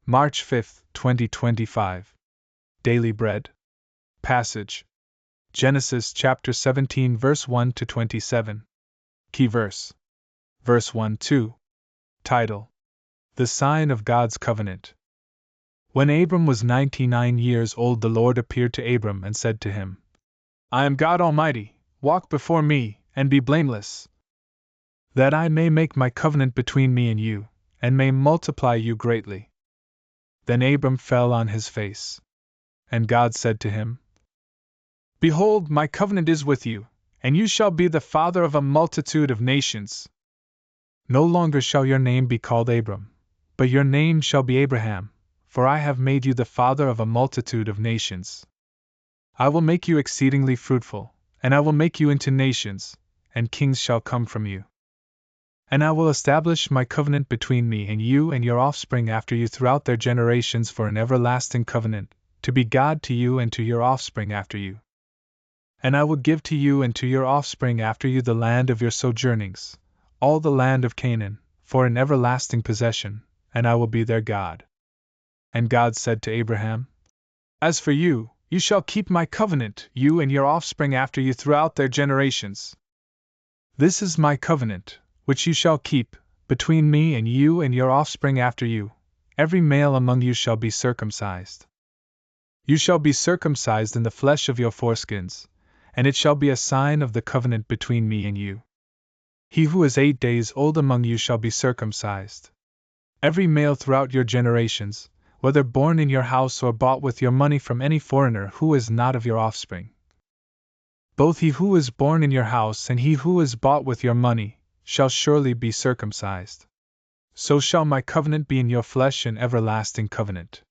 March 5, 2025. Daily Bread. Passage: Genesis chapter 17 verse 1 to 27. Key verse. Verse 1-2. Title: The Sign of God's Covenant. When Abram was 99 years old, the Lord appeared to Abram and said to him, I am God Almighty, walk before me, and be blameless, that I may make my covenant between me and you, and may multiply you greatly. Then Abram fell on his face. And God said to him, Behold, my covenant is with you, and you shall be the father of a multitude of nations. No longer shall your name be called Abram, but your name shall be Abraham, for I have made you the father of a multitude of nations. I will make you exceedingly fruitful, and I will make you into nations, and kings shall come from you. And I will establish my covenant between me and you and your offspring after you throughout their generations for an everlasting covenant, to be God to you and to your offspring after you. And I will give to you and to your offspring after you the land of your sojournings, all the land of Canaan, for an everlasting possession, and I will be their God. And God said to Abraham, As for you, you shall keep my covenant, you and your offspring after you throughout their generations. This is my covenant, which you shall keep, between me and you and your offspring after you. Every male among you shall be circumcised. You shall be circumcised in the flesh of your foreskins, and it shall be a sign of the covenant between me and you. He who is 8 days old among you shall be circumcised. Every male throughout your generations, whether born in your house or bought with your money from any foreigner who is not of your offspring. Both he who is born in your house and he who is bought with your money shall surely be circumcised. So shall my covenant be in your flesh, an everlasting covenant.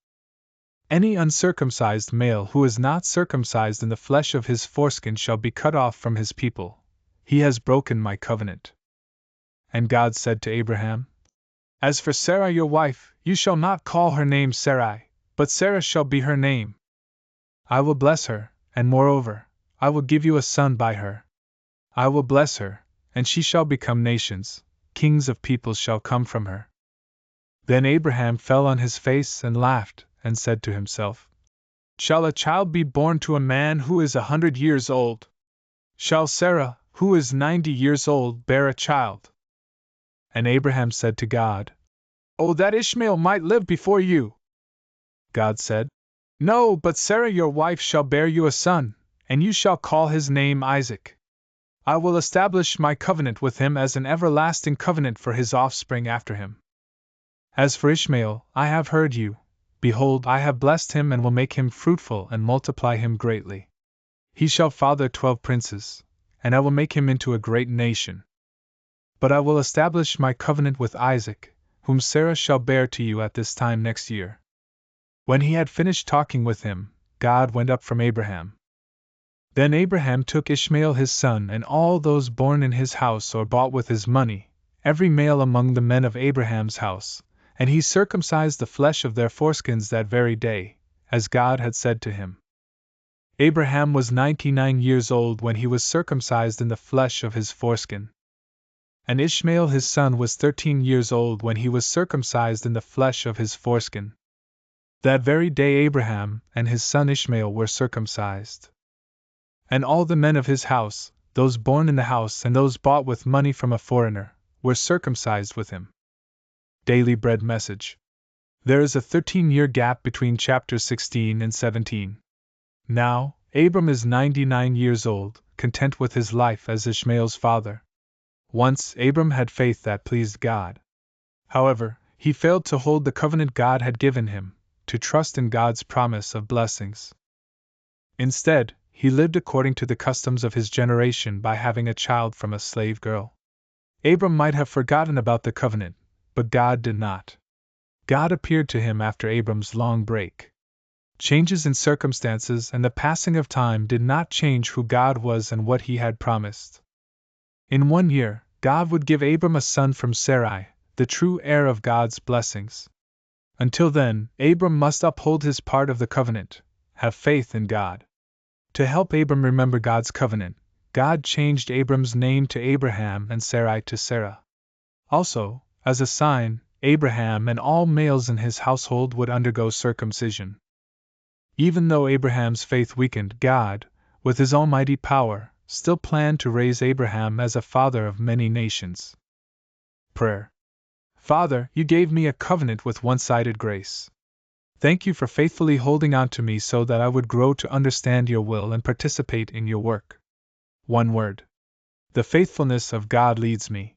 Any uncircumcised male who is not circumcised in the flesh of his foreskin shall be cut off from his people. He has broken my covenant. And God said to Abraham, As for Sarai your wife, you shall not call her name Sarai, but Sarah shall be her name. I will bless her, and moreover, I will give you a son by her. I will bless her, and she shall become nations, kings of peoples shall come from her. Then Abraham fell on his face and laughed, and said to himself, Shall a child be born to a man who is 100 years old? Shall Sarah, who is 90 years old, bear a child? And Abraham said to God, Oh, that Ishmael might live before you! God said, No, but Sarah your wife shall bear you a son, and you shall call his name Isaac. I will establish my covenant with him as an everlasting covenant for his offspring after him. As for Ishmael, I have heard you. Behold, I have blessed him and will make him fruitful and multiply him greatly. He shall father 12 princes, and I will make him into a great nation. But I will establish my covenant with Isaac, whom Sarah shall bear to you at this time next year. When he had finished talking with him, God went up from Abraham. Then Abraham took Ishmael his son and all those born in his house or bought with his money, every male among the men of Abraham's house, and he circumcised the flesh of their foreskins that very day, as God had said to him. Abraham was 99 years old when he was circumcised in the flesh of his foreskin. And Ishmael his son was 13 years old when he was circumcised in the flesh of his foreskin. That very day Abraham and his son Ishmael were circumcised. And all the men of his house, those born in the house and those bought with money from a foreigner, were circumcised with him. Daily Bread Message. There is a 13-year gap between chapters 16 and 17. Now, Abram is 99 years old, content with his life as Ishmael's father. Once Abram had faith that pleased God. However, he failed to hold the covenant God had given him, to trust in God's promise of blessings. Instead, he lived according to the customs of his generation by having a child from a slave girl. Abram might have forgotten about the covenant, but God did not. God appeared to him after Abram's long break. Changes in circumstances and the passing of time did not change who God was and what he had promised. In 1 year, God would give Abram a son from Sarai, the true heir of God's blessings. Until then, Abram must uphold his part of the covenant, have faith in God. To help Abram remember God's covenant, God changed Abram's name to Abraham and Sarai to Sarah. Also, as a sign, Abraham and all males in his household would undergo circumcision. Even though Abraham's faith weakened, God, with his almighty power, still planned to raise Abraham as a father of many nations. Prayer. Father, you gave me a covenant with one-sided grace. Thank you for faithfully holding on to me so that I would grow to understand your will and participate in your work. One word. The faithfulness of God leads me.